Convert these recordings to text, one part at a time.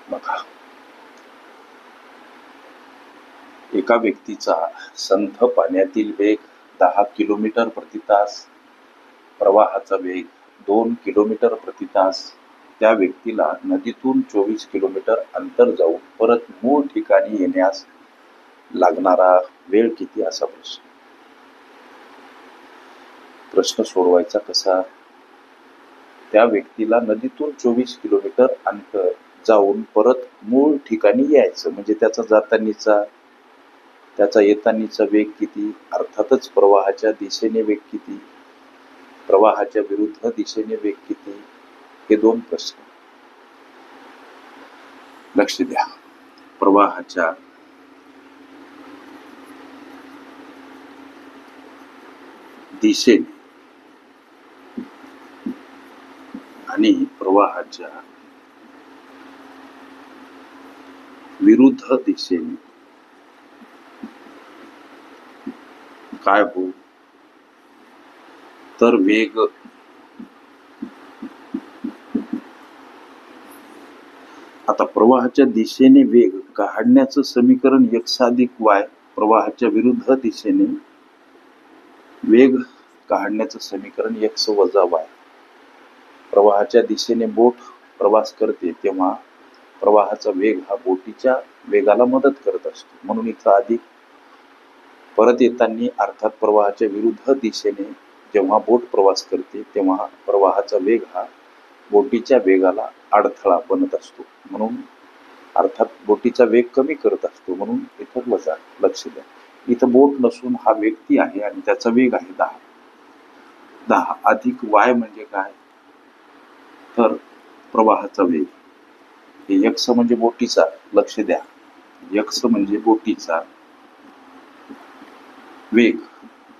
बघा, एका व्यक्तीचा संथ पाण्यातील वेग 10 किलोमीटर प्रति तास, प्रवाहाचा वेग 2 किलोमीटर प्रति तास, त्या व्यक्तीला नदीतून 24 किलोमीटर अंतर जाऊन परत मूळ ठिकाणी येण्यास लागणारा वेळ किती, असा प्रश्न सोडवायचा कसा? त्या व्यक्तीला नदीतून 24 किलोमीटर अंतर जाऊन परत मूळ ठिकाणी यायचं, म्हणजे त्याचा जातानीचा त्याचा येतानीचा वेग किती, अर्थातच प्रवाहाच्या दिशेने वेग किती, प्रवाहाच्या विरुद्ध दिशेने वेग किती, हे दोन प्रश्न. लक्ष द्या. प्रवाहाच्या दिशेने आणि प्रवाहाच्या विरुद्ध दिशेने काय हो, तर वेग आता प्रवाहाच्या दिशेने वेग काढण्याचं समीकरण x अधिक y, प्रवाहाच्या विरुद्ध दिशेने वेग काढण्याचं समीकरण x वजा y. प्रवाहाच्या दिशेने बोट प्रवास करते तेव्हा प्रवाहाचा वेग हा बोटीच्या वेगाला मदत करत असतो, म्हणून इथं अधिक. परत येताना अर्थात प्रवाहाच्या विरुद्ध दिशेने जेव्हा बोट प्रवास करते तेव्हा प्रवाहाचा वेग हा बोटीच्या वेगाला अडथळा बनत असतो, म्हणून अर्थात बोटीचा वेग कमी करत असतो, म्हणून इथं वजा. लक्ष द्या, इथं बोट नसून हा व्यक्ती आहे आणि त्याचा वेग आहे 10. 10 अधिक y म्हणजे काय, तर प्रवाहाचा वेग. हे x म्हणजे बोटीचा, लक्ष द्या, x म्हणजे बोटीचा वेग,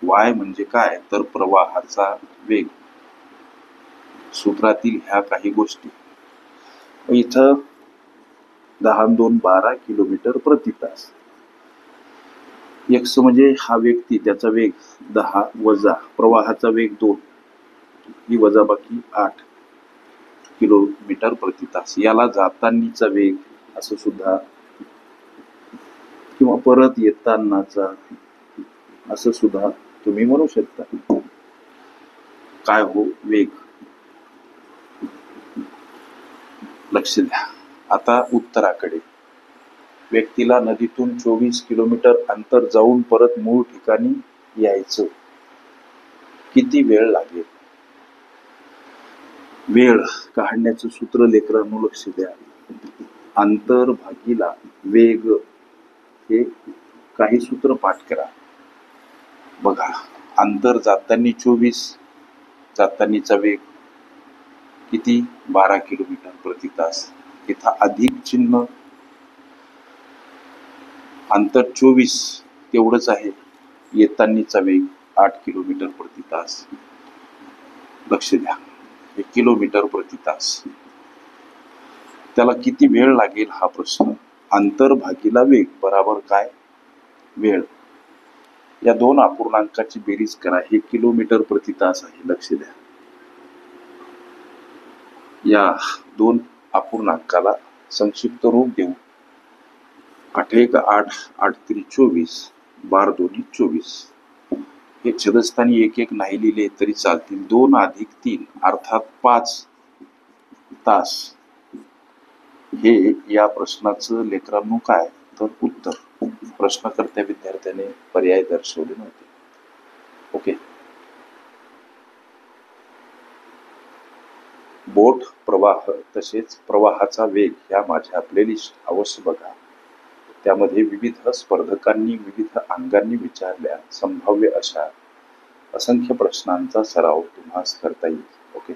y म्हणजे काय, तर प्रवाहाचा वेग. सूत्रातील ह्या काही गोष्टी. इथं 10 2 12 किलोमीटर प्रति तास. x म्हणजे हा व्यक्ती, त्याचा वेग 10 वजा प्रवाहाचा वेग 2, ही वजा बाकी 8 किलोमीटर प्रति तास. याला जातानीचा वेग असं सुद्धा, किंवा परत येतानाचा असं सुद्धा तुम्ही म्हणू शकता. काय हो, वेग. लक्ष द्या. आता उत्तराकडे. व्यक्तीला नदीतून 24 किलोमीटर अंतर जाऊन परत मूळ ठिकाणी यायचं, किती वेळ लागेल? वेळ काढण्याचं सूत्र लेकरांनो लक्ष द्या. अंतर भागीला वेग, हे काही सूत्र पाठ करा. बघा, अंतर जातानी 24, जातानीचा वेग किती, 12 किलोमीटर प्रति तास. इथं अधिक चिन्ह, अंतर 24 तेवढंच आहे, येतानीचा वेग 8 किलोमीटर प्रति तास. लक्ष द्या, हे किलोमीटर प्रति तास. त्याला किती वेळ लागेल हा प्रश्न. अंतर भागीला वेग बरोबर काय, वेळ. या दोन अपूर्णांकाची बेरीज करा, हे किलोमीटर प्रति तास आहे. लक्ष द्या, या दोन अपूर्णांकाला संक्षिप्त रूप देऊ. 8 1 8, 8 3 24, 12 2 24. हे छेदस्थानी 1 1 नाही लिहिले तरी चालतील. 2 अधिक 3 अर्थात 5 तास. हे या प्रश्नाचं लेकरांनो काय, तर उत्तर. प्रश्नकर्त्या विद्यार्थ्याने पर्याय दर्शवले नव्हते. ओके. बोट प्रवाह तसेच प्रवाहाचा वेग ह्या माझ्या प्लेलिस्ट अवश्य बघा. त्यामध्ये विविध स्पर्धकांनी विविध अंगांनी विचारल्या संभाव्य अशा असंख्य प्रश्नांचा सराव तुम्हास करता येईल. ओके.